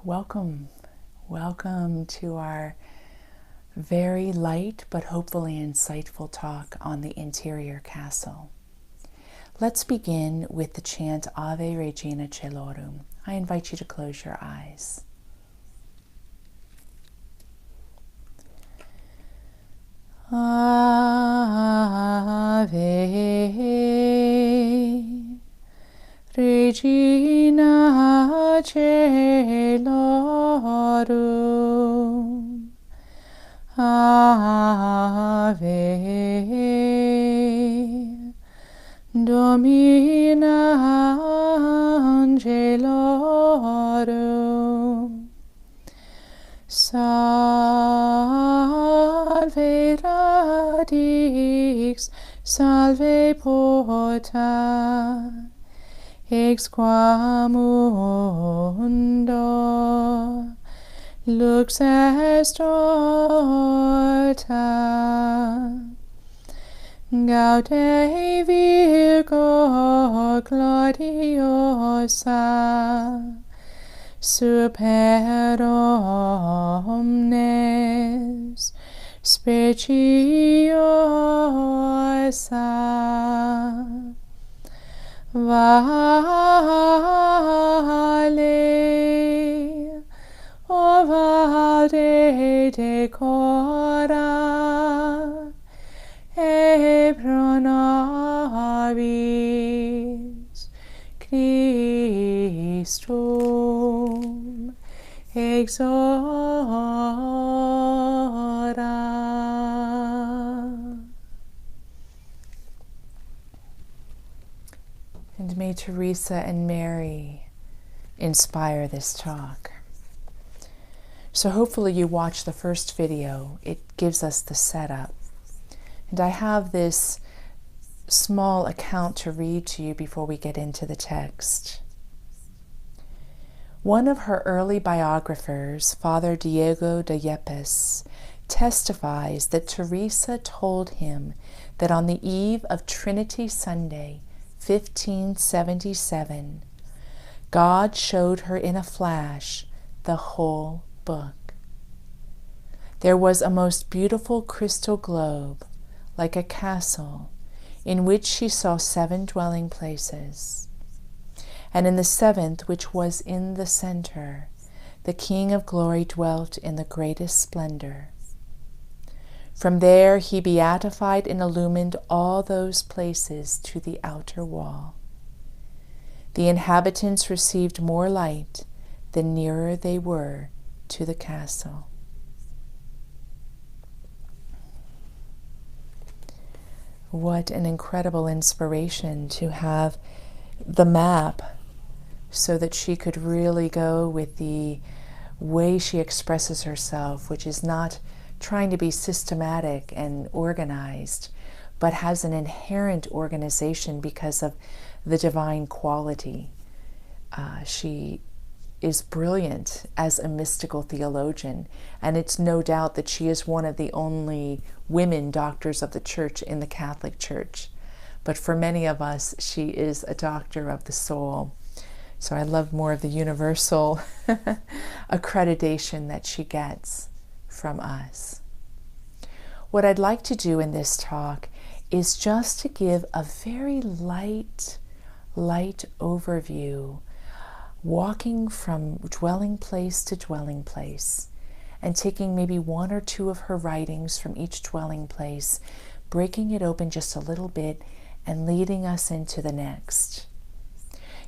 Welcome. Welcome to our very light but hopefully insightful talk on the interior castle. Let's begin with the chant Ave Regina Caelorum. I invite you to close your eyes. Ave Regina Caelorum, Ave Domina Angelorum, Salve radix, salve pota, ex qua mundo lux est orta, gaude Virgo gloriosa, super omnes speciosa. Vale, o valde decora, e pro nobis Christum exora. And may Teresa and Mary inspire this talk. So hopefully you watched the first video. It gives us the setup. And I have this small account to read to you before we get into the text. One of her early biographers, Father Diego de Yepes, testifies that Teresa told him that on the eve of Trinity Sunday, 1577, God showed her in a flash the whole book. There was a most beautiful crystal globe, like a castle, in which she saw 7 dwelling places. And in the 7th, which was in the center, the King of Glory dwelt in the greatest splendor. From there he beatified and illumined all those places to the outer wall. The inhabitants received more light the nearer they were to the castle. What an incredible inspiration to have the map so that she could really go with the way she expresses herself, which is not trying to be systematic and organized, but has an inherent organization because of the divine quality. She is brilliant as a mystical theologian, and it's no doubt that she is one of the only women doctors of the Church in the Catholic Church. But for many of us, she is a doctor of the soul. So I love more of the universal accreditation that she gets from us. What I'd like to do in this talk is just to give a very light overview, walking from dwelling place to dwelling place, and taking maybe 1 or 2 of her writings from each dwelling place, breaking it open just a little bit, and leading us into the next.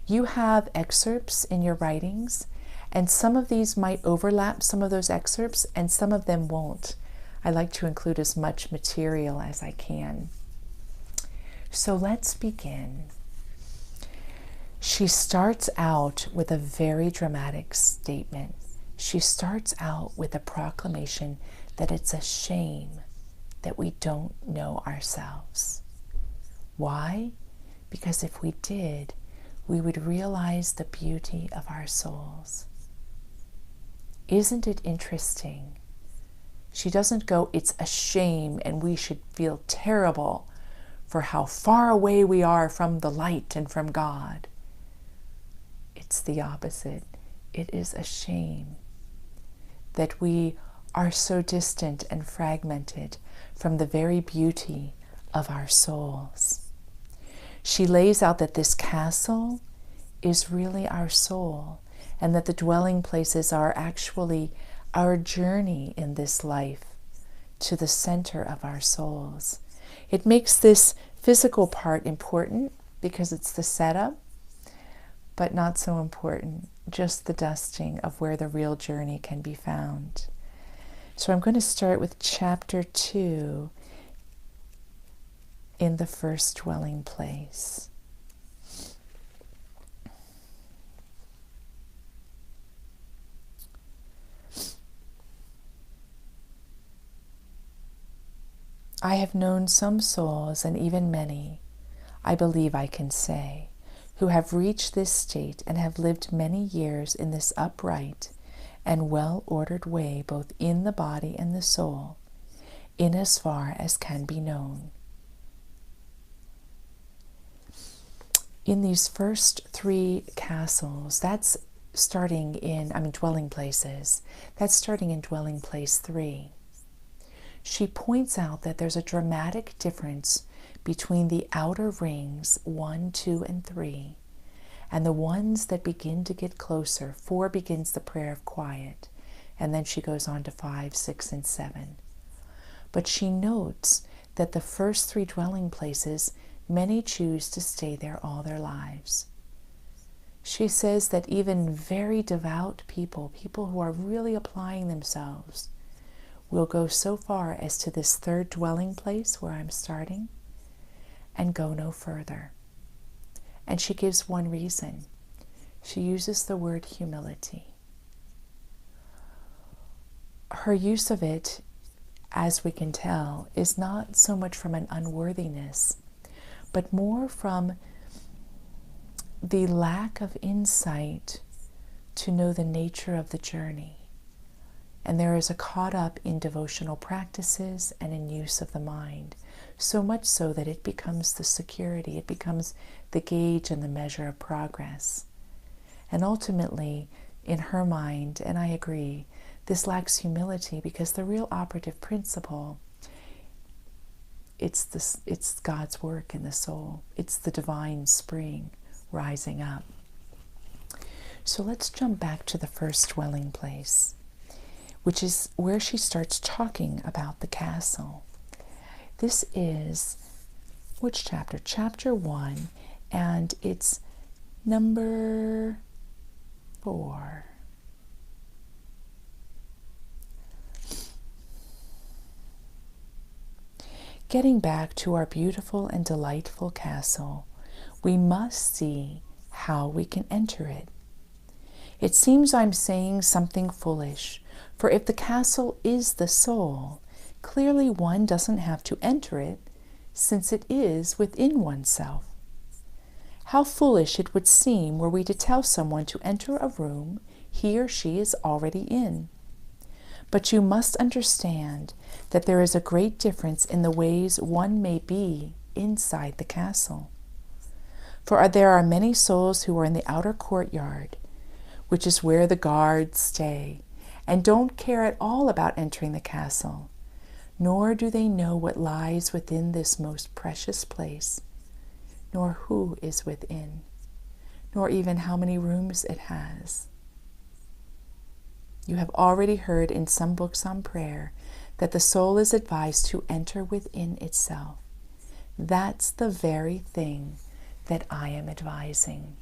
You have excerpts in your writings, and some of these might overlap some of those excerpts, and some of them won't. I like to include as much material as I can. So let's begin. She starts out with a very dramatic statement. She starts out with a proclamation that it's a shame that we don't know ourselves. Why? Because if we did, we would realize the beauty of our souls. Isn't it interesting? She doesn't go, it's a shame and we should feel terrible for how far away we are from the light and from God. It's the opposite. It is a shame that we are so distant and fragmented from the very beauty of our souls. She lays out that this castle is really our soul, and that the dwelling places are actually our journey in this life to the center of our souls. It makes this physical part important because it's the setup, but not so important, just the dusting of where the real journey can be found. So I'm going to start with chapter 2 in the first dwelling place. I have known some souls, and even many, I believe I can say, who have reached this state and have lived many years in this upright and well-ordered way, both in the body and the soul, in as far as can be known. In these first 3 castles, that's starting in, dwelling places, that's starting in dwelling place 3. She points out that there's a dramatic difference between the outer rings 1, 2, and 3, and the ones that begin to get closer. 4 begins the prayer of quiet, and then she goes on to 5, 6, and 7. But she notes that the first 3 dwelling places, many choose to stay there all their lives. She says that even very devout people who are really applying themselves, will go so far as to this 3rd dwelling place where I'm starting and go no further. And she gives one reason. She uses the word humility. Her use of it, as we can tell, is not so much from an unworthiness, but more from the lack of insight to know the nature of the journey. And there is a caught up in devotional practices and in use of the mind, so much so that it becomes the security, it becomes the gauge and the measure of progress. And ultimately, in her mind, and I agree, this lacks humility, because the real operative principle, it's God's work in the soul. It's the divine spring rising up. So let's jump back to the first dwelling place, which is where she starts talking about the castle. This is, which chapter? Chapter 1, and it's number 4. Getting back to our beautiful and delightful castle, we must see how we can enter it. It seems I'm saying something foolish, for if the castle is the soul, clearly one doesn't have to enter it, since it is within oneself. How foolish it would seem were we to tell someone to enter a room he or she is already in. But you must understand that there is a great difference in the ways one may be inside the castle. For there are many souls who are in the outer courtyard, which is where the guards stay, and don't care at all about entering the castle, nor do they know what lies within this most precious place, nor who is within, nor even how many rooms it has. You have already heard in some books on prayer that the soul is advised to enter within itself. That's the very thing that I am advising.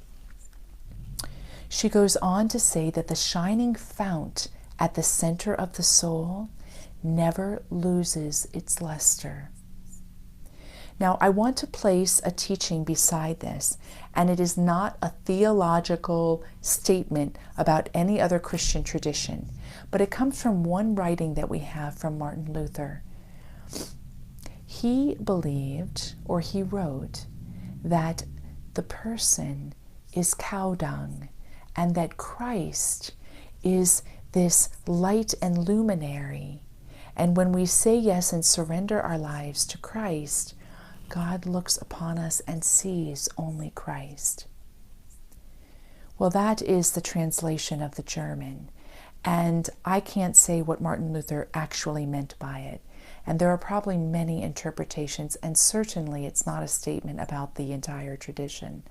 She goes on to say that the shining fount at the center of the soul never loses its luster. Now, I want to place a teaching beside this, and it is not a theological statement about any other Christian tradition, but it comes from one writing that we have from Martin Luther. He believed, or he wrote, that the person is cow dung, and that Christ is this light and luminary. And when we say yes and surrender our lives to Christ, God looks upon us and sees only Christ. Well, that is the translation of the German. And I can't say what Martin Luther actually meant by it. And there are probably many interpretations, and certainly it's not a statement about the entire tradition.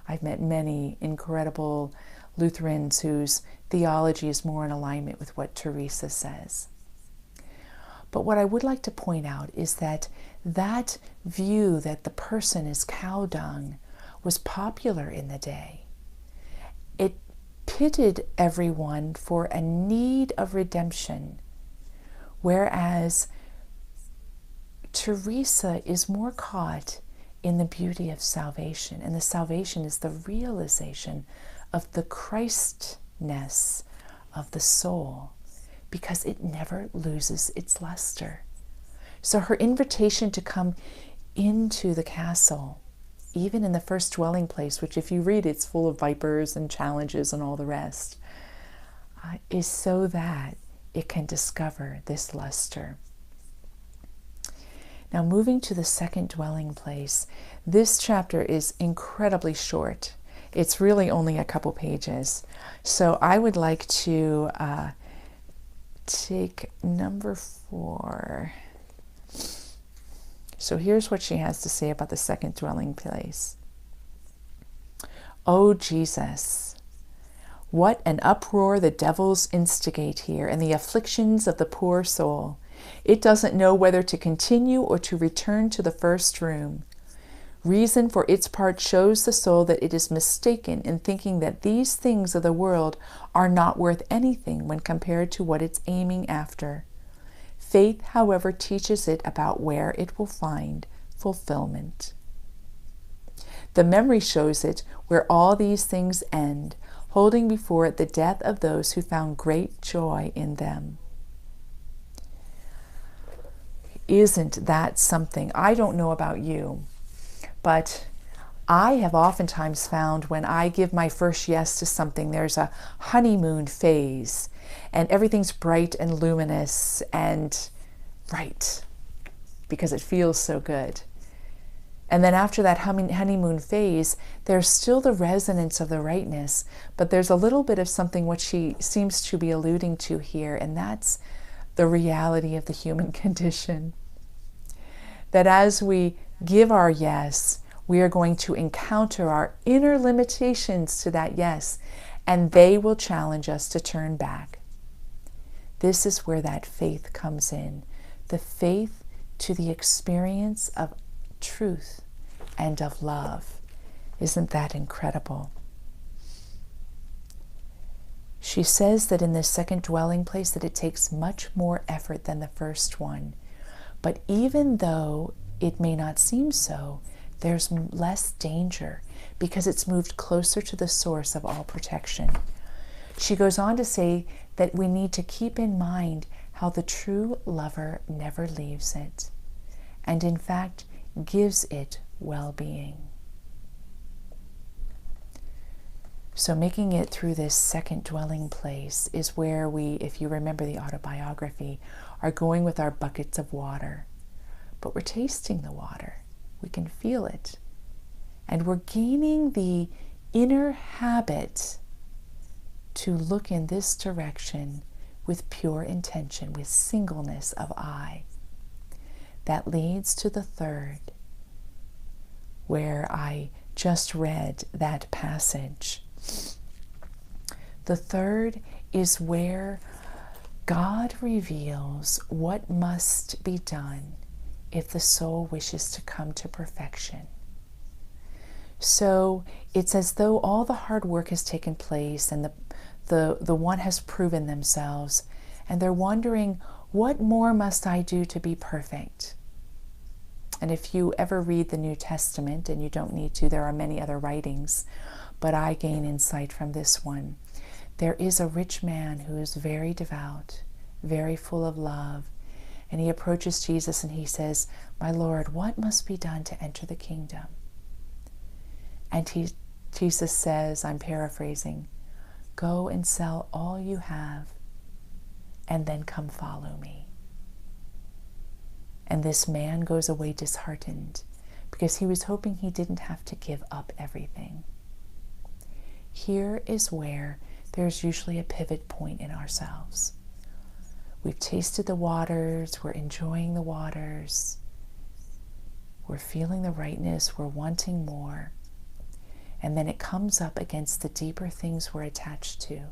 I've met many incredible Lutherans whose theology is more in alignment with what Teresa says. But what I would like to point out is that that view that the person is cow dung was popular in the day. It pitted everyone for a need of redemption, whereas Teresa is more caught in the beauty of salvation, and the salvation is the realization of the Christness of the soul, because it never loses its luster. So her invitation to come into the castle, even in the first dwelling place, which if you read, it's full of vipers and challenges and all the rest, is so that it can discover this luster. Now, moving to the second dwelling place, this chapter is incredibly short. It's really only a couple pages. So I would like to take number 4. So here's what she has to say about the second dwelling place. Oh, Jesus, what an uproar the devils instigate here, and the afflictions of the poor soul. It doesn't know whether to continue or to return to the first room. Reason, for its part, shows the soul that it is mistaken in thinking that these things of the world are not worth anything when compared to what it's aiming after. Faith, however, teaches it about where it will find fulfillment. The memory shows it where all these things end, holding before it the death of those who found great joy in them. Isn't that something? I don't know about you, but I have oftentimes found when I give my first yes to something, there's a honeymoon phase, and everything's bright and luminous and right, because it feels so good. And then after that honeymoon phase, there's still the resonance of the rightness, but there's a little bit of something what she seems to be alluding to here, and that's the reality of the human condition. That as we give our yes, we are going to encounter our inner limitations to that yes, and they will challenge us to turn back. This is where that faith comes in, the faith to the experience of truth and of love. Isn't that incredible? She says that in this second dwelling place that it takes much more effort than the first one. But even though it may not seem so, there's less danger because it's moved closer to the source of all protection. She goes on to say that we need to keep in mind how the true lover never leaves it, and in fact gives it well-being. So making it through this second dwelling place is where we, if you remember the autobiography, are going with our buckets of water. But we're tasting the water. We can feel it. And we're gaining the inner habit to look in this direction with pure intention, with singleness of eye. That leads to the third, where I just read that passage. The third is where God reveals what must be done if the soul wishes to come to perfection. So it's as though all the hard work has taken place and the one has proven themselves, and they're wondering, what more must I do to be perfect? And if you ever read the New Testament, and you don't need to, there are many other writings, but I gain insight from this one. There is a rich man who is very devout, very full of love, and he approaches Jesus and he says, "My Lord, what must be done to enter the kingdom?" And Jesus says, I'm paraphrasing, "Go and sell all you have, and then come follow me." And this man goes away disheartened because he was hoping he didn't have to give up everything. Here is where there's usually a pivot point in ourselves. We've tasted the waters, we're enjoying the waters, we're feeling the rightness, we're wanting more, and then it comes up against the deeper things we're attached to.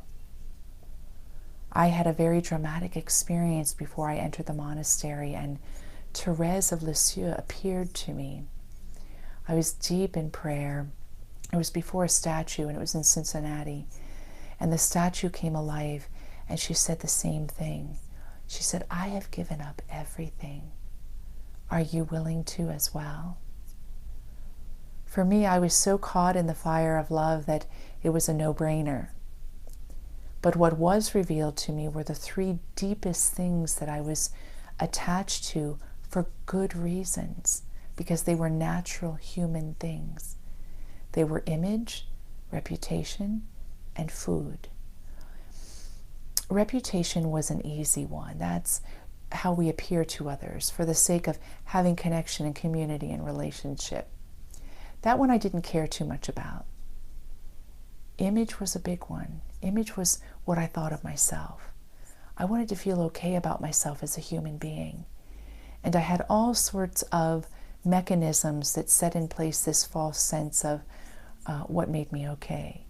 I had a very dramatic experience before I entered the monastery, and Teresa of Lisieux appeared to me. I was deep in prayer. It was before a statue, and it was in Cincinnati. And the statue came alive, and she said the same thing. She said, I have given up everything. Are you willing to as well? For me, I was so caught in the fire of love that it was a no-brainer. But what was revealed to me were the three deepest things that I was attached to for good reasons, because they were natural human things. They were image, reputation, and food. Reputation was an easy one. That's how we appear to others for the sake of having connection and community and relationship. That one I didn't care too much about. Image was a big one. Image was what I thought of myself. I wanted to feel okay about myself as a human being. And I had all sorts of mechanisms that set in place this false sense of what made me okay.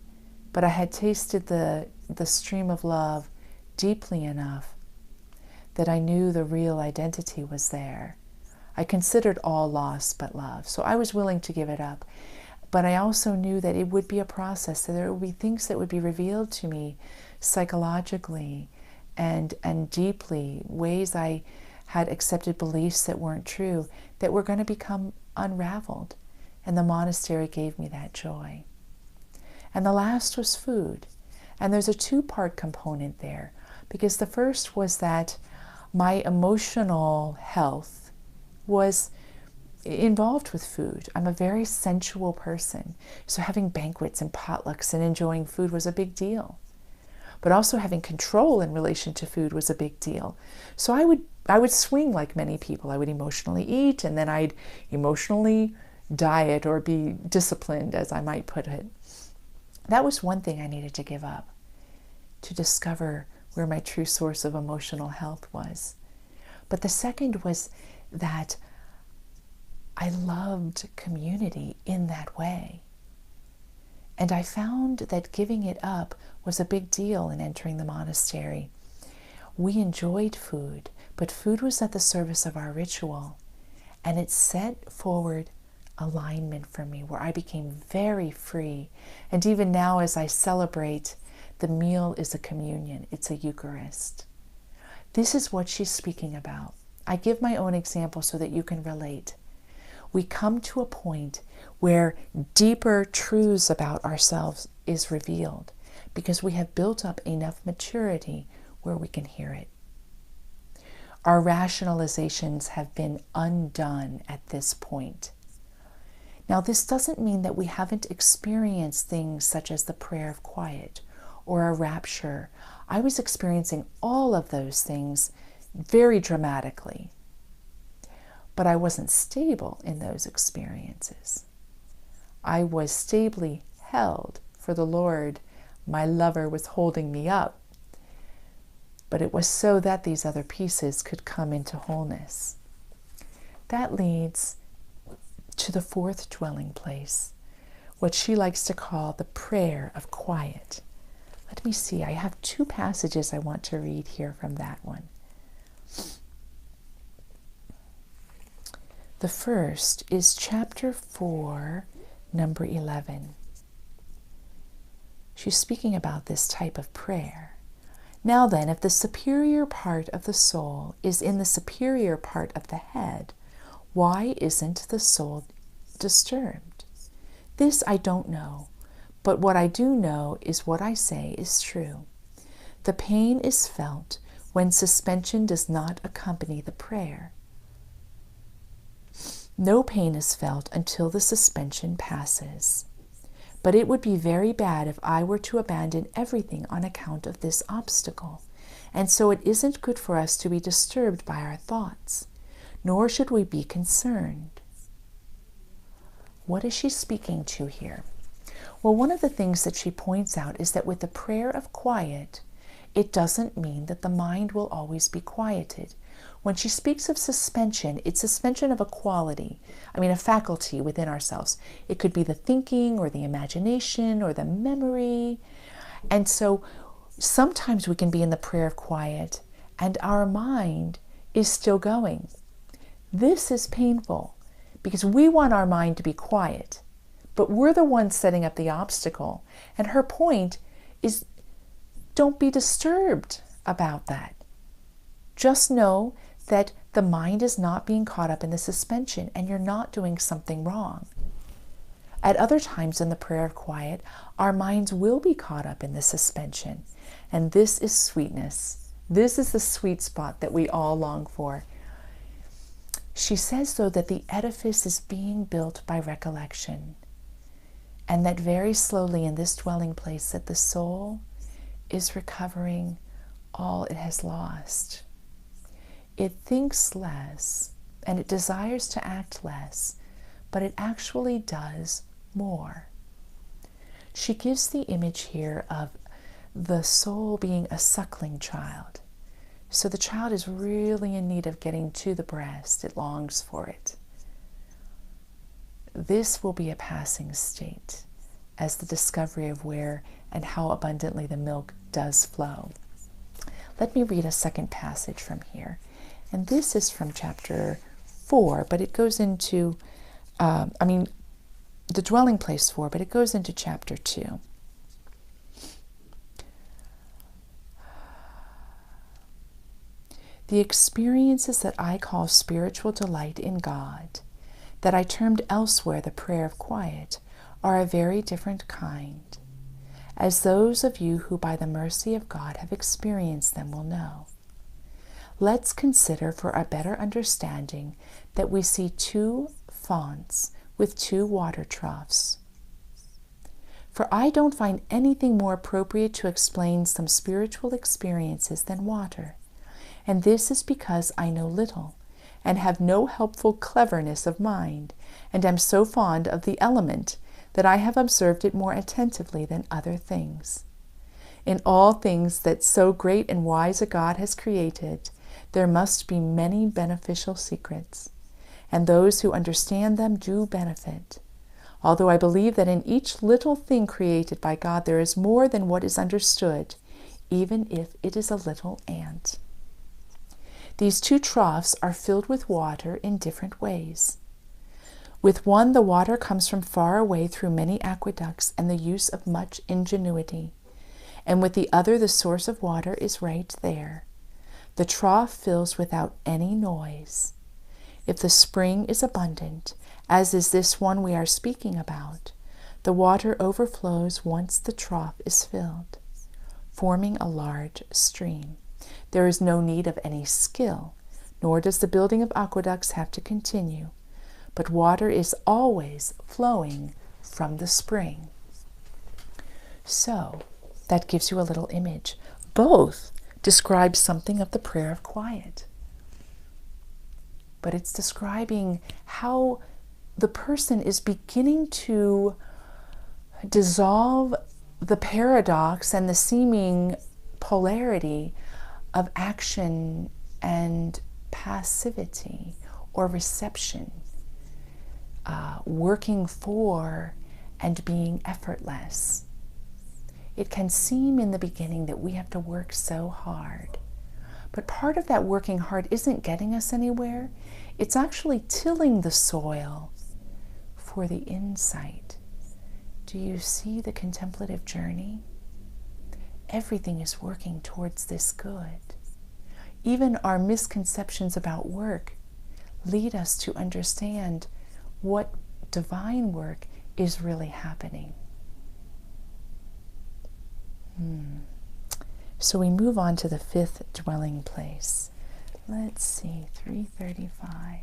But I had tasted the stream of love deeply enough that I knew the real identity was there. I considered all loss but love, so I was willing to give it up. But I also knew that it would be a process, that there would be things that would be revealed to me psychologically and deeply, ways I had accepted beliefs that weren't true, that were going to become unraveled. And the monastery gave me that joy. And the last was food. And there's a two-part component there, because the first was that my emotional health was involved with food. I'm a very sensual person, so having banquets and potlucks and enjoying food was a big deal. But also having control in relation to food was a big deal. So I would swing like many people. I would emotionally eat, and then I'd emotionally diet or be disciplined, as I might put it. That was one thing I needed to give up, to discover where my true source of emotional health was. But the second was that I loved community in that way. And I found that giving it up was a big deal in entering the monastery. We enjoyed food, but food was at the service of our ritual. And it set forward alignment for me, where I became very free. And even now, as I celebrate, the meal is a communion. It's a Eucharist. This is what she's speaking about. I give my own example so that you can relate. We come to a point where deeper truths about ourselves is revealed because we have built up enough maturity where we can hear it. Our rationalizations have been undone at this point. Now, this doesn't mean that we haven't experienced things such as the prayer of quiet or a rapture. I was experiencing all of those things very dramatically. But I wasn't stable in those experiences. I was stably held, for the Lord, my lover, was holding me up. But it was so that these other pieces could come into wholeness. That leads to the fourth dwelling place, what she likes to call the prayer of quiet. Let me see, I have two passages I want to read here from that one. The first is chapter 4, number 11. She's speaking about this type of prayer. Now then, if the superior part of the soul is in the superior part of the head, why isn't the soul disturbed? This I don't know, but what I do know is what I say is true. The pain is felt when suspension does not accompany the prayer. No pain is felt until the suspension passes. But it would be very bad if I were to abandon everything on account of this obstacle. And so it isn't good for us to be disturbed by our thoughts, nor should we be concerned. What is she speaking to here? Well, one of the things that she points out is that with the prayer of quiet, it doesn't mean that the mind will always be quieted. When she speaks of suspension, it's suspension of a quality, a faculty within ourselves. It could be the thinking or the imagination or the memory. And so sometimes we can be in the prayer of quiet and our mind is still going. This is painful because we want our mind to be quiet, but we're the ones setting up the obstacle. And her point is, don't be disturbed about that. Just know that the mind is not being caught up in the suspension and you're not doing something wrong. At other times in the prayer of quiet, our minds will be caught up in the suspension. And this is sweetness. This is the sweet spot that we all long for. She says, though, that the edifice is being built by recollection, and that very slowly in this dwelling place that the soul is recovering all it has lost. It thinks less, and it desires to act less, but it actually does more. She gives the image here of the soul being a suckling child. So the child is really in need of getting to the breast. It longs for it. This will be a passing state as the discovery of where and how abundantly the milk does flow. Let me read a second passage from here. And this is from chapter 4, but it goes into, the dwelling place 4, but it goes into chapter 2. The experiences that I call spiritual delight in God, that I termed elsewhere the prayer of quiet, are a very different kind, as those of you who by the mercy of God have experienced them will know. Let's consider for our better understanding that we see 2 fonts with 2 water troughs. For I don't find anything more appropriate to explain some spiritual experiences than water. And this is because I know little, and have no helpful cleverness of mind, and am so fond of the element that I have observed it more attentively than other things. In all things that so great and wise a God has created, there must be many beneficial secrets, and those who understand them do benefit. Although I believe that in each little thing created by God there is more than what is understood, even if it is a little ant. These 2 troughs are filled with water in different ways. With one, the water comes from far away through many aqueducts and the use of much ingenuity. And with the other, the source of water is right there. The trough fills without any noise. If the spring is abundant, as is this one we are speaking about, the water overflows once the trough is filled, forming a large stream. There is no need of any skill, nor does the building of aqueducts have to continue, but water is always flowing from the spring. So, that gives you a little image. Both describe something of the prayer of quiet, but it's describing how the person is beginning to dissolve the paradox and the seeming polarity of action and passivity or reception, working for and being effortless. It can seem in the beginning that we have to work so hard, but part of that working hard isn't getting us anywhere. It's actually tilling the soil for the insight. Do you see the contemplative journey? Everything is working towards this good. Even our misconceptions about work lead us to understand what divine work is really happening. So we move on to the 5th dwelling place. Let's see, 335.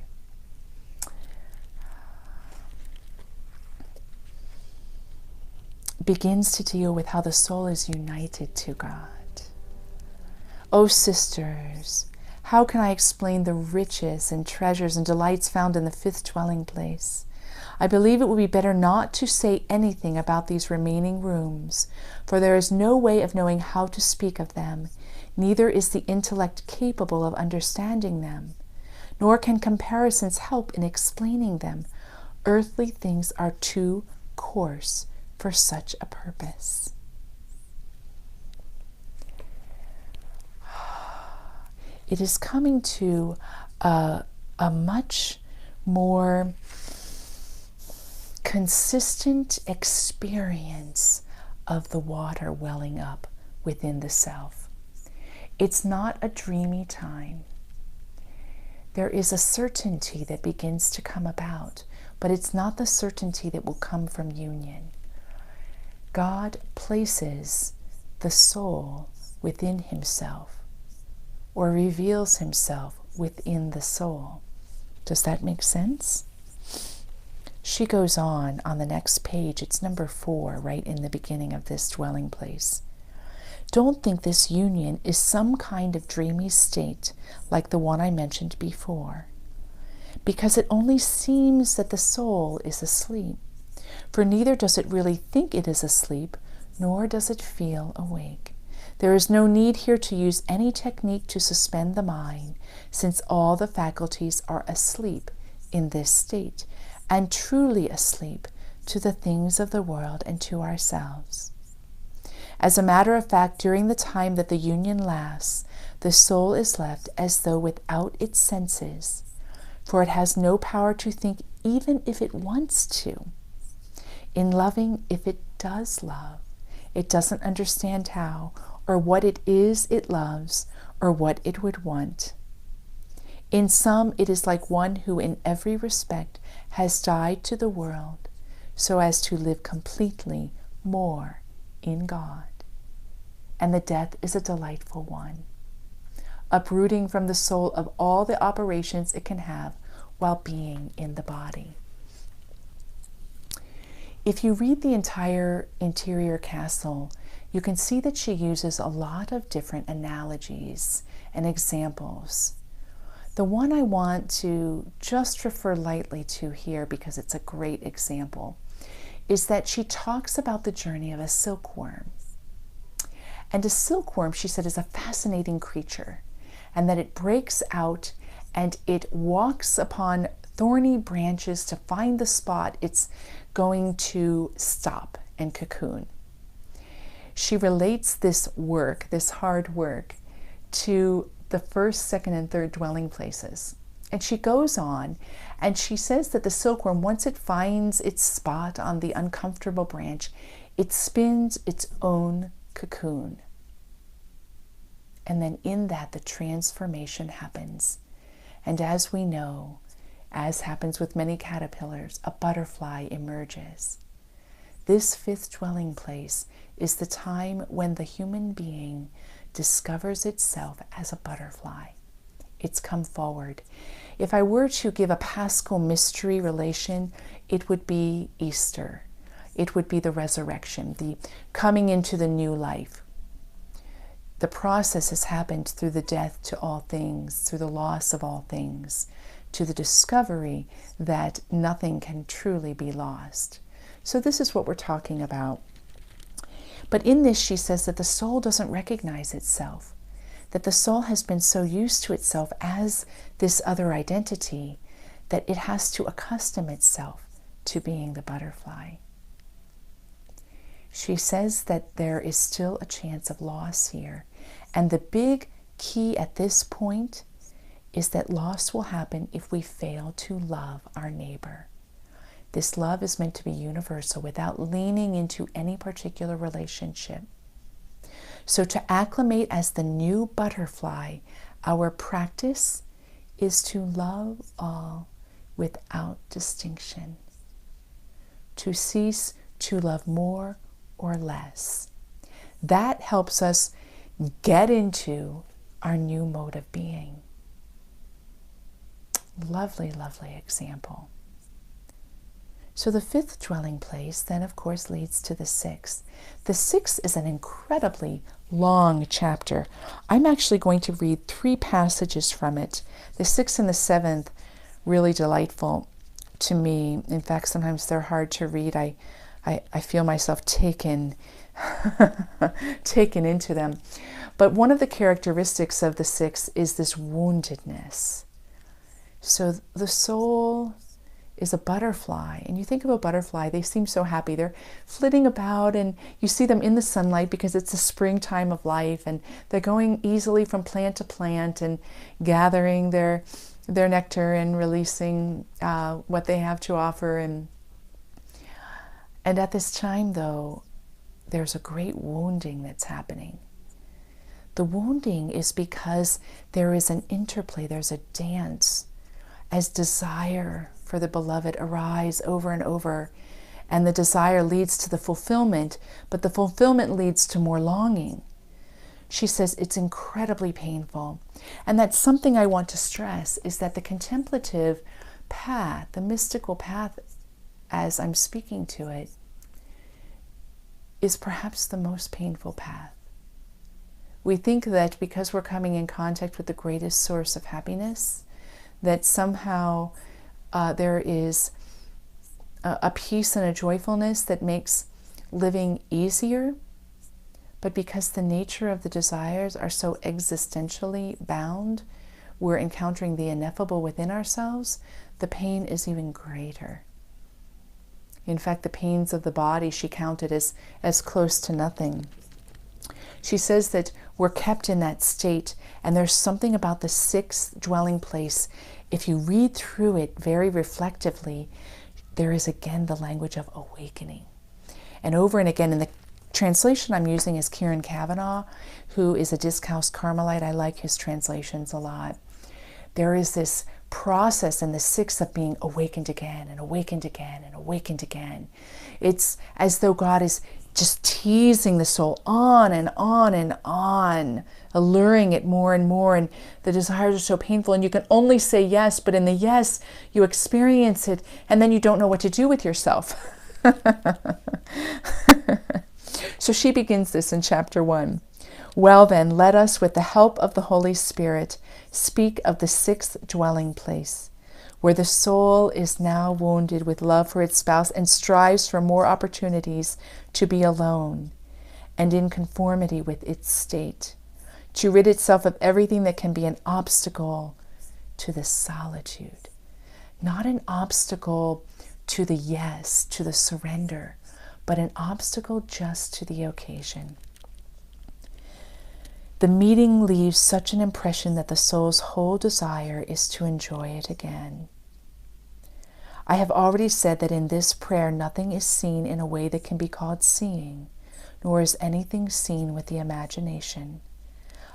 Begins to deal with how the soul is united to God. O sisters, how can I explain the riches and treasures and delights found in the 5th dwelling place? I believe it would be better not to say anything about these remaining rooms, for there is no way of knowing how to speak of them, neither is the intellect capable of understanding them, nor can comparisons help in explaining them. Earthly things are too coarse for such a purpose. It is coming to a much more consistent experience of the water welling up within the self. It's not a dreamy time. There is a certainty that begins to come about, but it's not the certainty that will come from union. God places the soul within himself, or reveals himself within the soul. Does that make sense? She goes on the next page. It's number 4, right in the beginning of this dwelling place. Don't think this union is some kind of dreamy state like the one I mentioned before, because it only seems that the soul is asleep, for neither does it really think it is asleep, nor does it feel awake. There is no need here to use any technique to suspend the mind, since all the faculties are asleep in this state, and truly asleep to the things of the world and to ourselves. As a matter of fact, during the time that the union lasts, the soul is left as though without its senses, for it has no power to think even if it wants to. In loving, if it does love, it doesn't understand how, or what it is it loves, or what it would want. In sum, it is like one who in every respect has died to the world, so as to live completely more in God. And the death is a delightful one, uprooting from the soul of all the operations it can have while being in the body. If you read the entire interior castle, you can see that she uses a lot of different analogies and examples. The one I want to just refer lightly to here, because it's a great example, is that she talks about the journey of a silkworm. And a silkworm, she said, is a fascinating creature, and that it breaks out and it walks upon thorny branches to find the spot it's going to stop and cocoon. She relates this work, this hard work, to the first, second, and third dwelling places. And she goes on and she says that the silkworm, once it finds its spot on the uncomfortable branch, it spins its own cocoon. And then in that, the transformation happens. And as we know, as happens with many caterpillars, a butterfly emerges. This 5th dwelling place is the time when the human being discovers itself as a butterfly. It's come forward. If I were to give a Paschal mystery relation, it would be Easter. It would be the resurrection, the coming into the new life. The process has happened through the death to all things, through the loss of all things, to the discovery that nothing can truly be lost. So this is what we're talking about. But in this, she says that the soul doesn't recognize itself, that the soul has been so used to itself as this other identity that it has to accustom itself to being the butterfly. She says that there is still a chance of loss here. And the big key at this point is that loss will happen if we fail to love our neighbor. This love is meant to be universal without leaning into any particular relationship. So to acclimate as the new butterfly, our practice is to love all without distinction, to cease to love more or less. That helps us get into our new mode of being. Lovely, lovely example. So the 5th dwelling place then, of course, leads to the 6th. The 6th is an incredibly long chapter. I'm actually going to read 3 passages from it. The 6th and the 7th, really delightful. to me. In fact, sometimes they're hard to read. I feel myself taken taken into them. But one of the characteristics of the 6 is this woundedness. So the soul is a butterfly, and you think of a butterfly, they seem so happy. They're flitting about, and you see them in the sunlight because it's the springtime of life, and they're going easily from plant to plant and gathering their nectar and releasing what they have to offer. And at this time, though, there's a great wounding that's happening. The wounding is because there is an interplay, there's a dance, as desire for the beloved arise over and over, and the desire leads to the fulfillment, but the fulfillment leads to more longing. She says it's incredibly painful. And that's something I want to stress, is that the contemplative path, the mystical path, as I'm speaking to it, is perhaps the most painful path. We think that because we're coming in contact with the greatest source of happiness, that somehow there is a peace and a joyfulness that makes living easier. But because the nature of the desires are so existentially bound, we're encountering the ineffable within ourselves, the pain is even greater. In fact, the pains of the body she counted as close to nothing. She says that we're kept in that state, and there's something about the 6th dwelling place. If you read through it very reflectively, there is again the language of awakening. And over and again, in the translation I'm using is Kieran Kavanagh, who is a Disc House Carmelite. I like his translations a lot. There is this process in the 6th of being awakened again and awakened again and awakened again. It's as though God is just teasing the soul on and on and on, alluring it more and more, and the desires are so painful, and you can only say yes, but in the yes, you experience it, and then you don't know what to do with yourself. So she begins this in chapter 1. Well then, let us, with the help of the Holy Spirit, speak of the 6th dwelling place, where the soul is now wounded with love for its spouse and strives for more opportunities to be alone and in conformity with its state, to rid itself of everything that can be an obstacle to the solitude. Not an obstacle to the yes, to the surrender, but an obstacle just to the occasion. The meeting leaves such an impression that the soul's whole desire is to enjoy it again. I have already said that in this prayer nothing is seen in a way that can be called seeing, nor is anything seen with the imagination.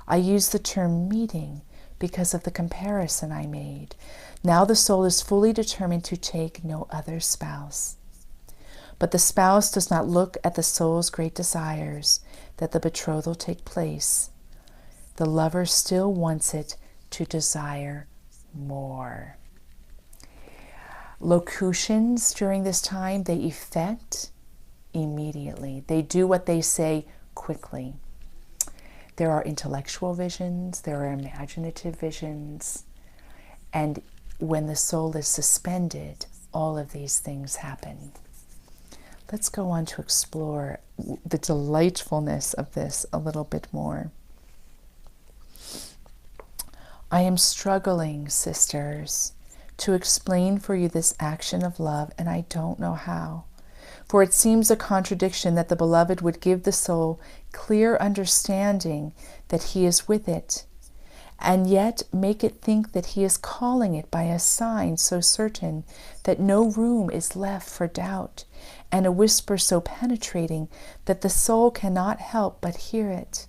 I use the term meeting because of the comparison I made. Now the soul is fully determined to take no other spouse. But the spouse does not look at the soul's great desires that the betrothal take place. The lover still wants it to desire more. Locutions during this time, they effect immediately. They do what they say quickly. There are intellectual visions, there are imaginative visions, and when the soul is suspended, all of these things happen. Let's go on to explore the delightfulness of this a little bit more. I am struggling, sisters, to explain for you this action of love, and I don't know how. For it seems a contradiction that the beloved would give the soul clear understanding that he is with it, and yet make it think that he is calling it by a sign so certain that no room is left for doubt, and a whisper so penetrating that the soul cannot help but hear it.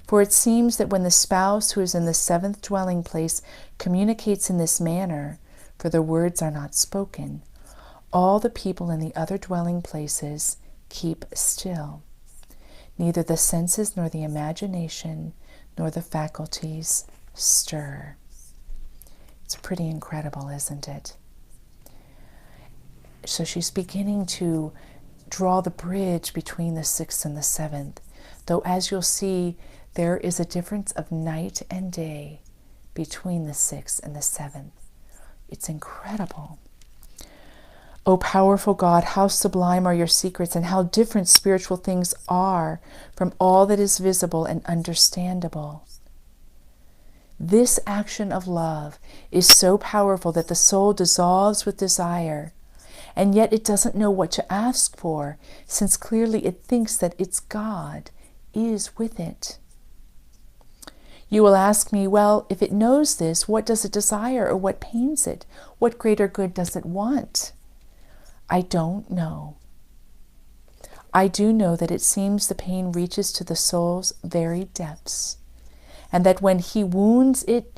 For it seems that when the spouse who is in the 7th dwelling place communicates in this manner, for the words are not spoken, all the people in the other dwelling places keep still. Neither the senses nor the imagination nor the faculties stir. It's pretty incredible, isn't it? So she's beginning to draw the bridge between the 6th and the 7th, though as you'll see, there is a difference of night and day between the 6th and the 7th. It's incredible. O powerful God, how sublime are your secrets, and how different spiritual things are from all that is visible and understandable. This action of love is so powerful that the soul dissolves with desire, and yet it doesn't know what to ask for, since clearly it thinks that its God is with it. You will ask me, well, if it knows this, what does it desire, or what pains it? What greater good does it want? I don't know. I do know that it seems the pain reaches to the soul's very depths, and that when he wounds, it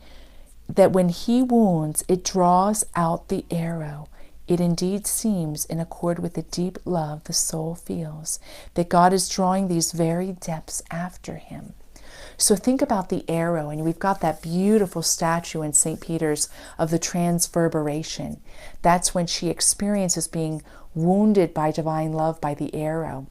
draws out the arrow. It indeed seems, in accord with the deep love the soul feels, that God is drawing these very depths after him. So think about the arrow, and we've got that beautiful statue in St. Peter's of the transverberation. That's when she experiences being wounded by divine love by the arrow.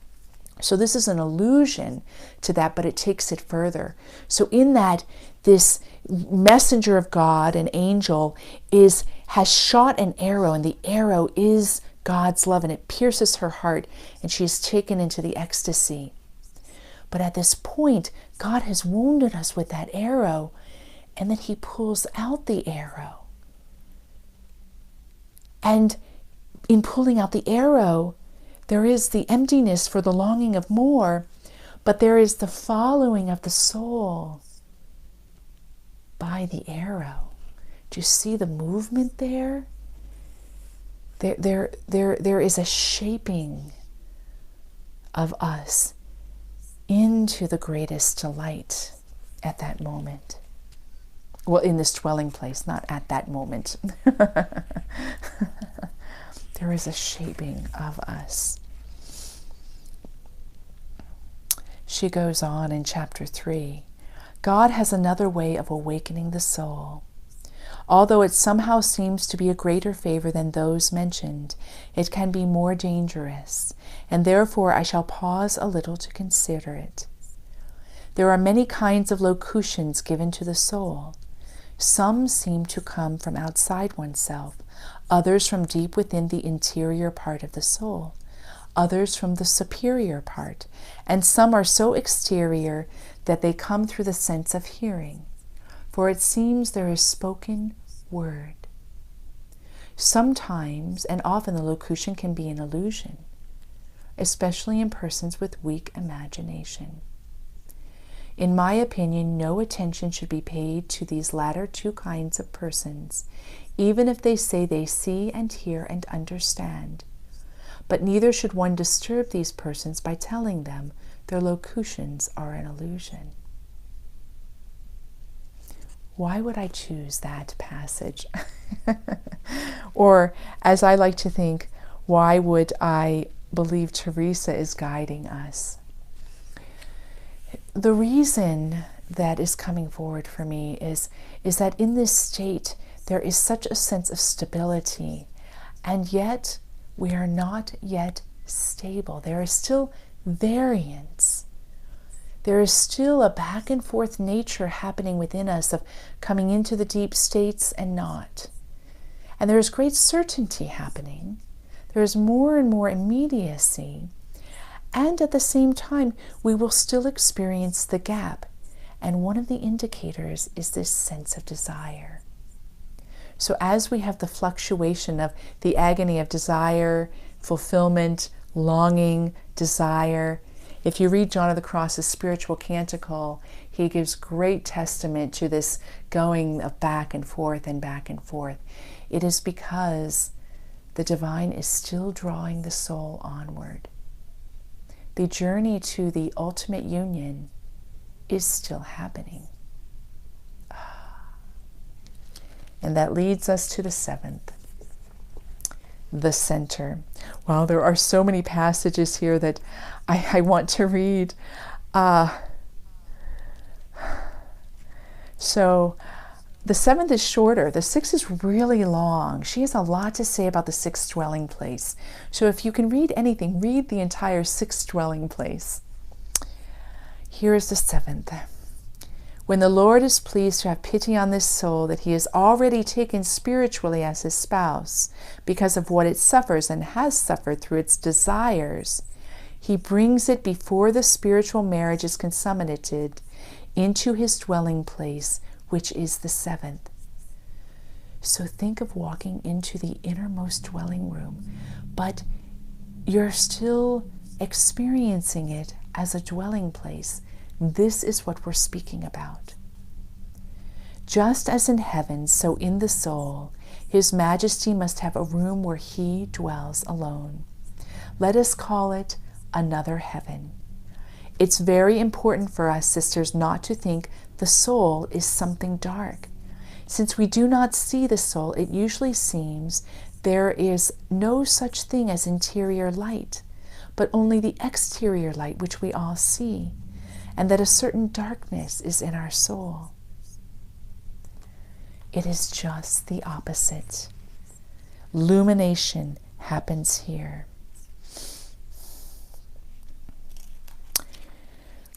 So this is an allusion to that, but it takes it further. So in that, this messenger of God, an angel, has shot an arrow, and the arrow is God's love, and it pierces her heart, and she is taken into the ecstasy. But at this point, God has wounded us with that arrow, and then he pulls out the arrow. And in pulling out the arrow, there is the emptiness for the longing of more, but there is the following of the soul by the arrow. Do you see the movement there? There is a shaping of us into the greatest delight at that moment. Well, in this dwelling place, not at that moment. There is a shaping of us. She goes on in chapter 3. God has another way of awakening the soul. Although it somehow seems to be a greater favor than those mentioned, it can be more dangerous, and therefore I shall pause a little to consider it. There are many kinds of locutions given to the soul. Some seem to come from outside oneself, others from deep within the interior part of the soul, others from the superior part, and some are so exterior that they come through the sense of hearing, for it seems there is spoken word. Sometimes, and often, the locution can be an illusion, especially in persons with weak imagination. In my opinion, no attention should be paid to these latter two kinds of persons, even if they say they see and hear and understand. But neither should one disturb these persons by telling them their locutions are an illusion. Why would I choose that passage? Or, as I like to think, why would I believe Teresa is guiding us? The reason that is coming forward for me is that in this state there is such a sense of stability, and yet we are not yet stable. There is still variance. There is still a back and forth nature happening within us of coming into the deep states and not. And there is great certainty happening. There is more and more immediacy. And at the same time, we will still experience the gap. And one of the indicators is this sense of desire. So as we have the fluctuation of the agony of desire, fulfillment, longing, desire, if you read John of the Cross's spiritual canticle, he gives great testament to this going of back and forth and back and forth. It is because the divine is still drawing the soul onward. The journey to the ultimate union is still happening. And that leads us to the seventh, the center. Well, there are so many passages here that I want to read. So the seventh is shorter. The sixth is really long. She has a lot to say about the sixth dwelling place. So if you can read anything, read the entire sixth dwelling place. Here is the seventh. When the Lord is pleased to have pity on this soul that he has already taken spiritually as his spouse because of what it suffers and has suffered through its desires, he brings it before the spiritual marriage is consummated into his dwelling place, which is the seventh. So think of walking into the innermost dwelling room, but you're still experiencing it as a dwelling place. This is what we're speaking about. Just as in heaven, so in the soul, His Majesty must have a room where He dwells alone. Let us call it another heaven. It's very important for us, sisters, not to think the soul is something dark. Since we do not see the soul, it usually seems there is no such thing as interior light, but only the exterior light which we all see, and that a certain darkness is in our soul. It is just the opposite. Illumination happens here.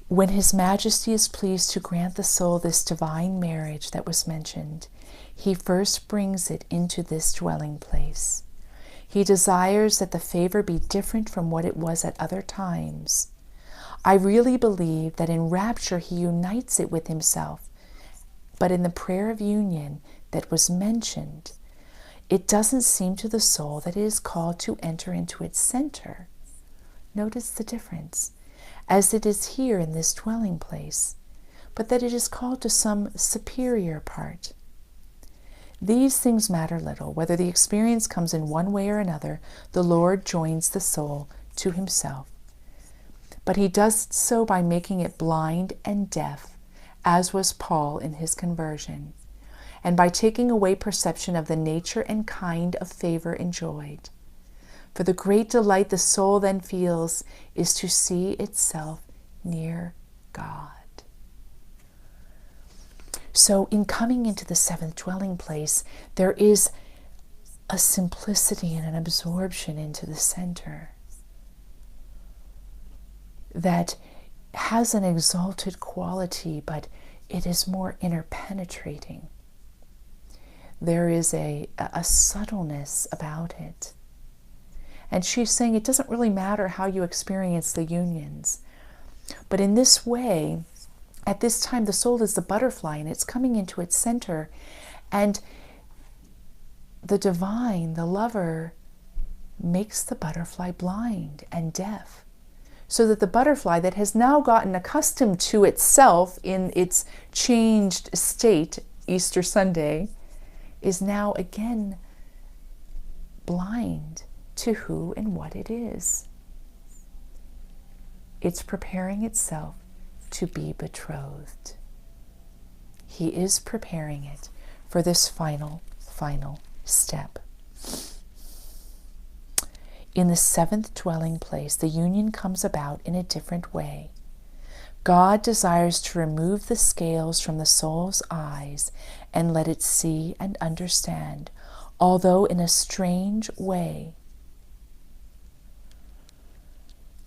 When His Majesty is pleased to grant the soul this divine marriage that was mentioned, He first brings it into this dwelling place. He desires that the favor be different from what it was at other times. I really believe that in rapture He unites it with Himself, but in the prayer of union that was mentioned, it doesn't seem to the soul that it is called to enter into its center. Notice the difference, as it is here in this dwelling place, but that it is called to some superior part. These things matter little. Whether the experience comes in one way or another, the Lord joins the soul to Himself. But He does so by making it blind and deaf, as was Paul in his conversion, and by taking away perception of the nature and kind of favor enjoyed. For the great delight the soul then feels is to see itself near God. So in coming into the seventh dwelling place, there is a simplicity and an absorption into the center that has an exalted quality, but it is more interpenetrating. There is a subtleness about it. And she's saying it doesn't really matter how you experience the unions. But in this way, at this time, the soul is the butterfly and it's coming into its center. And the divine, the lover, makes the butterfly blind and deaf. So that the butterfly that has now gotten accustomed to itself in its changed state, Easter Sunday, is now again blind to who and what it is. It's preparing itself to be betrothed. He is preparing it for this final step. In the seventh dwelling place, the union comes about in a different way. God desires to remove the scales from the soul's eyes and let it see and understand, although in a strange way.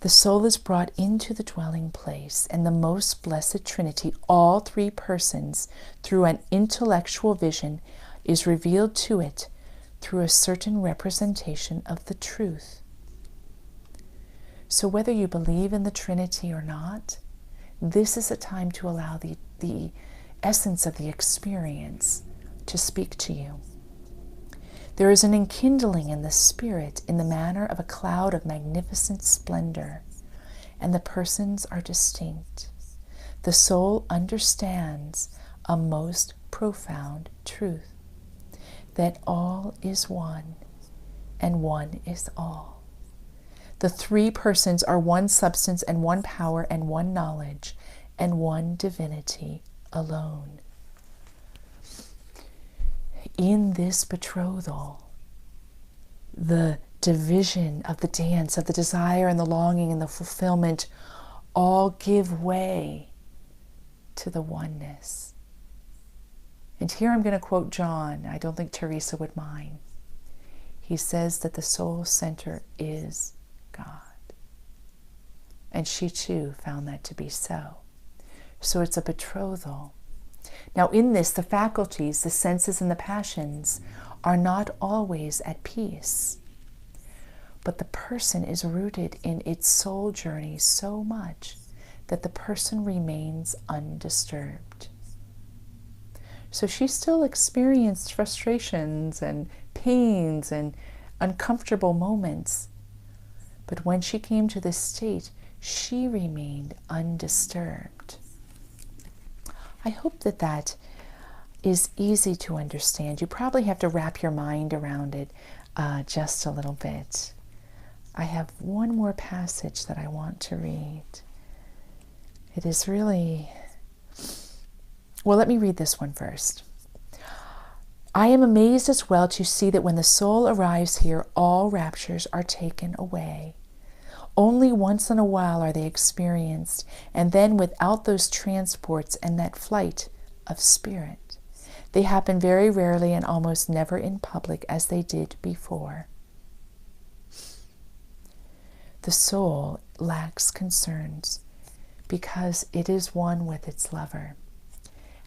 The soul is brought into the dwelling place, and the most blessed Trinity, all three persons, through an intellectual vision, is revealed to it through a certain representation of the truth. So whether you believe in the Trinity or not, this is a time to allow the essence of the experience to speak to you. There is an enkindling in the spirit in the manner of a cloud of magnificent splendor, and the persons are distinct. The soul understands a most profound truth, that all is one, and one is all. The three persons are one substance and one power and one knowledge and one divinity alone. In this betrothal, the division of the dance, of the desire and the longing and the fulfillment all give way to the oneness. And here I'm going to quote John. I don't think Teresa would mind. He says that the soul center is God. And she too found that to be so. So it's a betrothal Now, in this, the faculties, the senses, and the passions are not always at peace. But the person is rooted in its soul journey so much that the person remains undisturbed. So she still experienced frustrations and pains and uncomfortable moments. But when she came to this state, she remained undisturbed. I hope that that is easy to understand. You probably have to wrap your mind around it just a little bit. I have one more passage that I want to read. It is really... Well, let me read this one first. I am amazed as well to see that when the soul arrives here, all raptures are taken away. Only once in a while are they experienced, and then without those transports and that flight of spirit. They happen very rarely and almost never in public as they did before. The soul lacks concerns because it is one with its lover.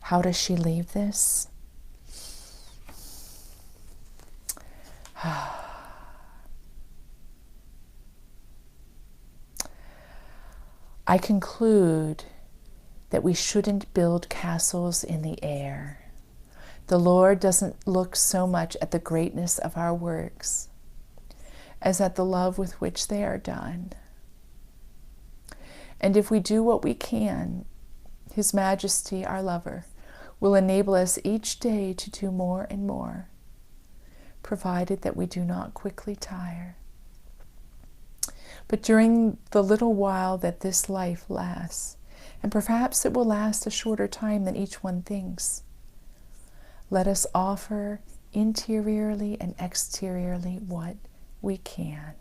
How does she leave this? I conclude that we shouldn't build castles in the air. The Lord doesn't look so much at the greatness of our works as at the love with which they are done. And if we do what we can, His Majesty, our lover, will enable us each day to do more and more, provided that we do not quickly tire. But during the little while that this life lasts, and perhaps it will last a shorter time than each one thinks, let us offer interiorly and exteriorly what we can.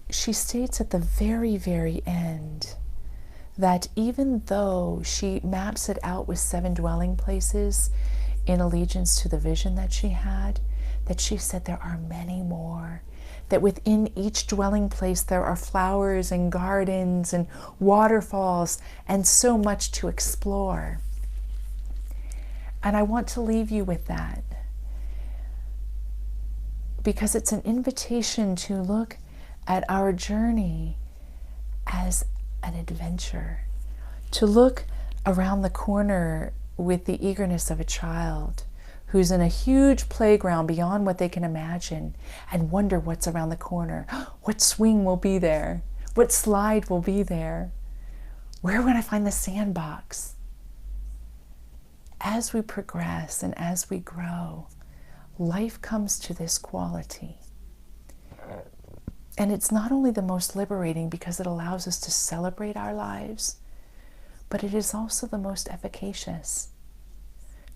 She states at the very, very end that even though she maps it out with 7 dwelling places in allegiance to the vision that she had, that she said there are many more, that within each dwelling place there are flowers and gardens and waterfalls and so much to explore. And I want to leave you with that, because it's an invitation to look at our journey as an adventure, to look around the corner with the eagerness of a child who's in a huge playground beyond what they can imagine and wonder what's around the corner. What swing will be there? What slide will be there? Where would I find the sandbox? As we progress and as we grow, life comes to this quality. And it's not only the most liberating because it allows us to celebrate our lives, but it is also the most efficacious.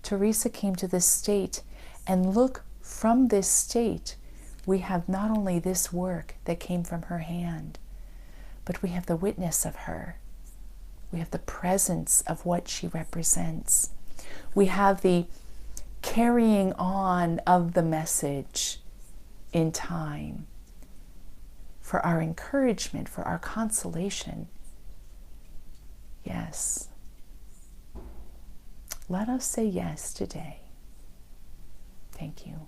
Teresa came to this state, and look, from this state, we have not only this work that came from her hand, but we have the witness of her. We have the presence of what she represents. We have the carrying on of the message in time for our encouragement, for our consolation. Yes. Let us say yes today. Thank you.